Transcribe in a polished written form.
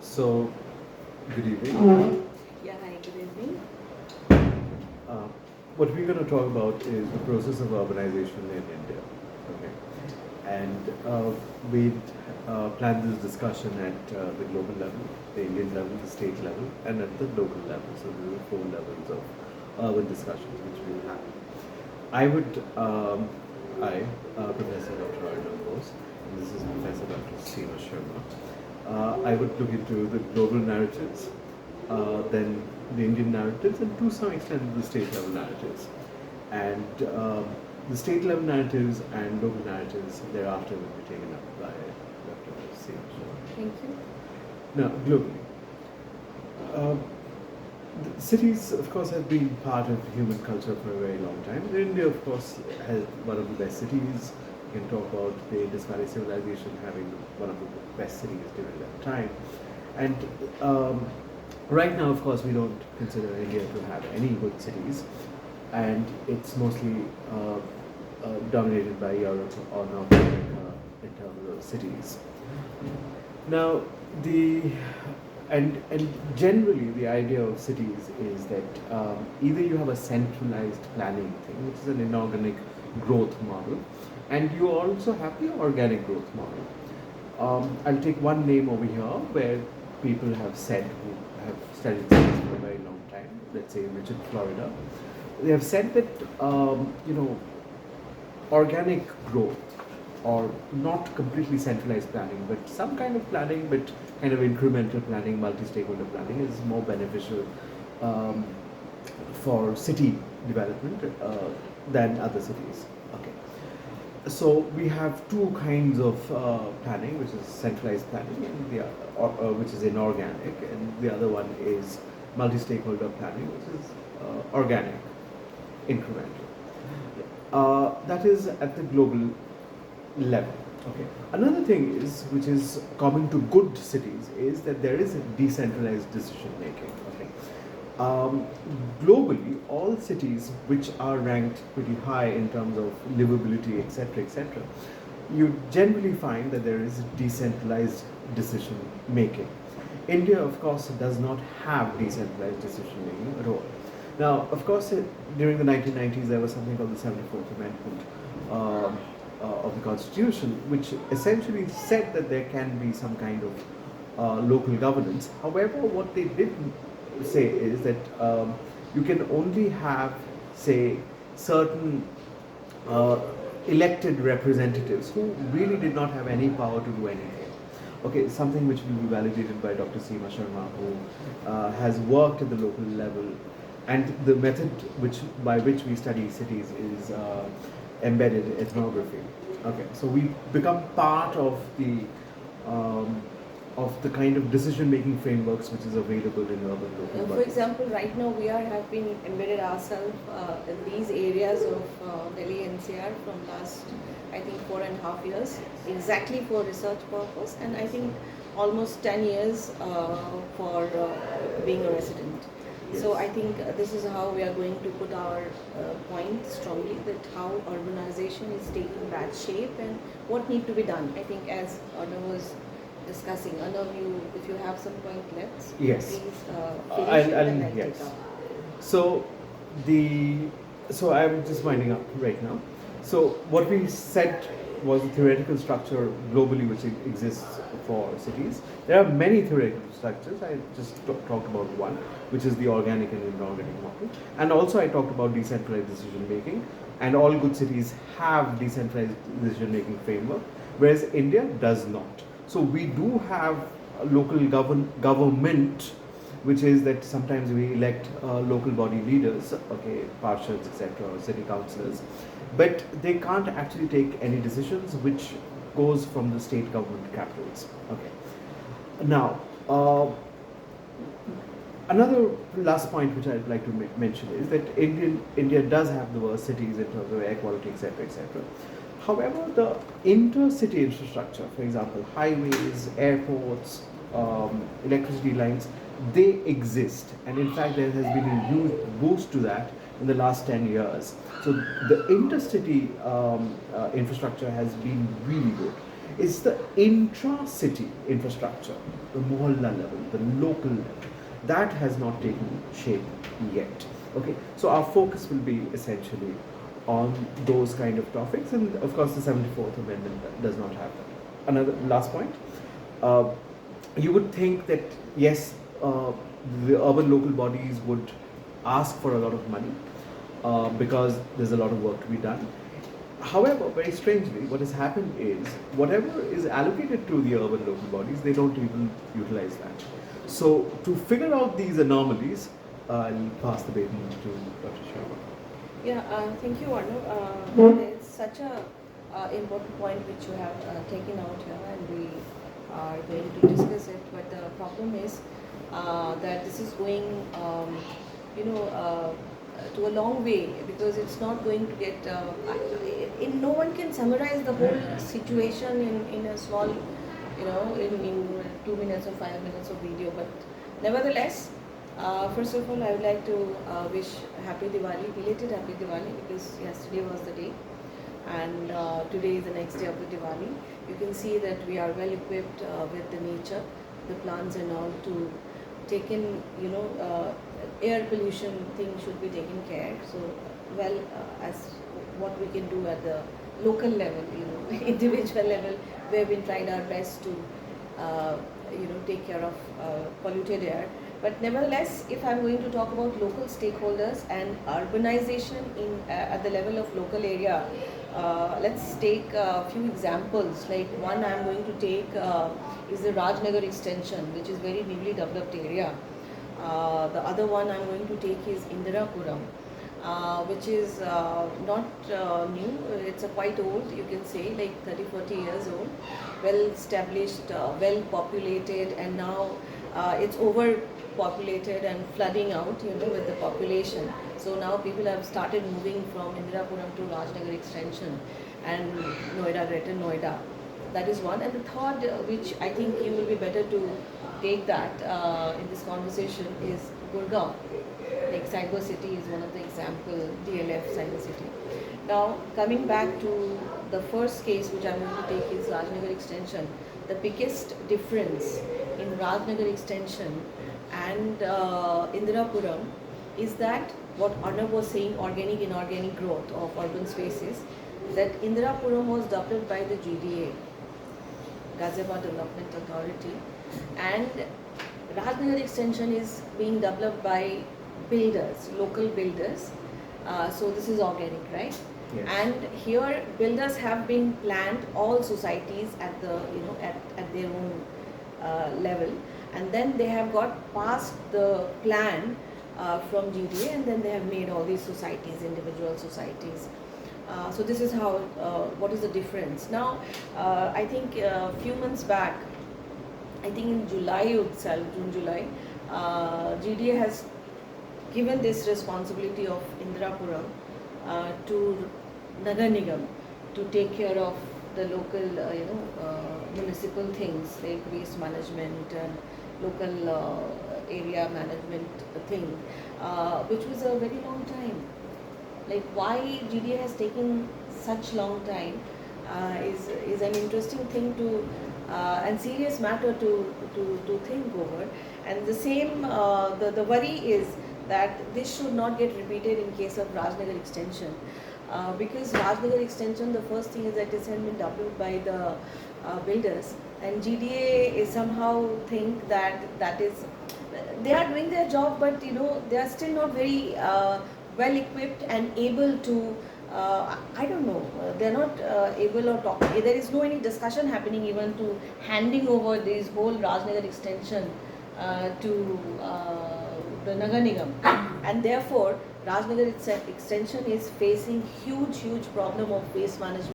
So, good evening. Yeah, hi, good evening. Uh, what we're going to talk about is the process of urbanization in India. Okay, and we planned this discussion at the global level, the Indian level, the state level, and at the local level. So there are four levels of urban discussions which we'll have. I would, Professor Dr. Arnav Bose, and this is Professor Dr. Seema Sharma. I would look into the global narratives, then the Indian narratives, and to some extent the state level narratives. And the state level narratives and local narratives thereafter will be taken up by Dr. Seema Sharma. Thank you. Now, globally. Uh, Cities, of course, have been part of human culture for a very long time. India, of course, has one of the best cities. You can talk about the Indus Valley civilization having one of the best cities during that time. And right now, of course, we don't consider India to have any good cities, and it's mostly dominated by Europe or North America in terms of cities. Now, the and generally the idea of cities is that either you have a centralized planning thing, which is an inorganic growth model, and you also have the organic growth model. I'll take one name over here where people have said, who have studied cities for a very long time, let's say Richard Florida. They have said that organic growth, or not completely centralized planning, but some kind of planning, but kind of incremental planning, multi-stakeholder planning is more beneficial um, for city development than other cities. Okay. So we have two kinds of planning, which is centralized planning, and which is inorganic, and the other one is multi-stakeholder planning, which is organic, incremental. That is at the global level. Okay. Another thing is, which is common to good cities, is that there is a decentralized decision making. Okay. Globally, all cities which are ranked pretty high in terms of livability, etc., you generally find that there is decentralized decision making. India, of course, does not have decentralized decision making at all. Now, of course, during the 1990s, there was something called the 74th Amendment of the Constitution, which essentially said that there can be some kind of local governance. However, what they did say is that you can only have, say, certain elected representatives who really did not have any power to do anything. Okay, something which will be validated by Dr. Seema Sharma, who has worked at the local level, and the method by which we study cities is embedded ethnography. Okay, so we become part of the kind of decision-making frameworks which is available in urban local For bodies. example, right now we have been embedded ourselves in these areas of Delhi NCR from last, I think, 4.5 years, exactly for research purpose, and I think almost 10 years for being a resident. Yes. So I think this is how we are going to put our point strongly, that how urbanization is taking bad shape and what need to be done. I think as Arnav was discussing, Arnav, if you have some point left, Yes. please finish it and I'll yes. take up. So so I'm just winding up right now. So what we said was the theoretical structure globally which exists for cities. There are many theoretical structures. I just talked about one, which is the organic and inorganic model. And also I talked about decentralized decision making. And all good cities have decentralized decision making framework, whereas India does not. So we do have a local government, which is that sometimes we elect local body leaders, okay, parshads, etc., or city councillors, but they can't actually take any decisions which goes from the state government capitals. Okay. Now, another last point which I'd like to mention is that India does have the worst cities in terms of air quality, etc., etc. However, the intercity infrastructure, for example, highways, airports, electricity lines, they exist, and in fact there has been a huge boost to that in the last 10 years. So the intercity infrastructure has been really good. It's the intra-city infrastructure, the mohalla level, the local level, that has not taken shape yet. Okay, so our focus will be essentially on those kind of topics, and of course the 74th Amendment does not have that. Another last point, uh, you would think that yes, the urban local bodies would ask for a lot of money because there's a lot of work to be done. However, very strangely, what has happened is whatever is allocated to the urban local bodies, they don't even utilize that. So, to figure out these anomalies, I'll pass the baton to Dr. Sharma. Yeah, thank you, Arnav. It's such a important point which you have taken out here, and we are going to discuss it. But the problem is that this is going, you know, to a long way, because it's not going to get. No one can summarize the whole situation in a small, you know, in 2 minutes or 5 minutes of video. But nevertheless. First of all, I would like to wish Happy Diwali, belated Happy Diwali, because yesterday was the day, and today is the next day of the Diwali. You can see that we are well equipped with the nature, the plants and all, to take in, you know, air pollution thing should be taken care. So, well, as what we can do at the local level, you know, individual level, we have been trying our best to, you know, take care of polluted air. But nevertheless, if I'm going to talk about local stakeholders and urbanization at the level of local area, let's take a few examples. Like one I'm going to take is the Rajnagar extension, which is very newly developed area. The other one I'm going to take is Indirapuram, which is not new. It's quite old, you can say, like 30-40 years old, well established, well populated, and now it's overpopulated and flooding out, you know, with the population. So now people have started moving from Indirapuram to Rajnagar extension and Noida, Greater Noida. That is one. And the third, which I think you will be better to take that in this conversation, is Gurgaon. Like Cyber City is one of the example, DLF Cyber City. Now coming back to the first case which I'm going to take is Rajnagar extension. The biggest difference in Rajnagar extension and Indirapuram is that what Arnav was saying, organic inorganic growth of urban spaces, that Indirapuram was developed by the GDA, Ghaziabad Development Authority, and Rajnagar extension is being developed by builders, local builders. So this is organic, right? Yes. And here builders have been planned all societies at the, you know, at their own level, and then they have got past the plan from GDA, and then they have made all these societies, individual societies. So this is how, what is the difference? Now, I think a few months back, I think in July itself, June, July, GDA has given this responsibility of Indirapuram to Nagar Nigam to take care of the local, you know, municipal things like waste management and local area management thing, which was a very long time. Like why GDA has taken such long time is an interesting thing to and serious matter to think over. And the same, the worry is that this should not get repeated in case of Rajnagar extension. Because Rajnagar extension, the first thing is that it has been developed by the builders, and GDA is somehow think that that is, they are doing their job, but you know, they are still not very well equipped and able to, I don't know, they're not able or talk. There is no any discussion happening even to handing over this whole Rajnagar extension to the Nagar Nigam, and therefore Rajnagar extension is facing huge problem of waste management.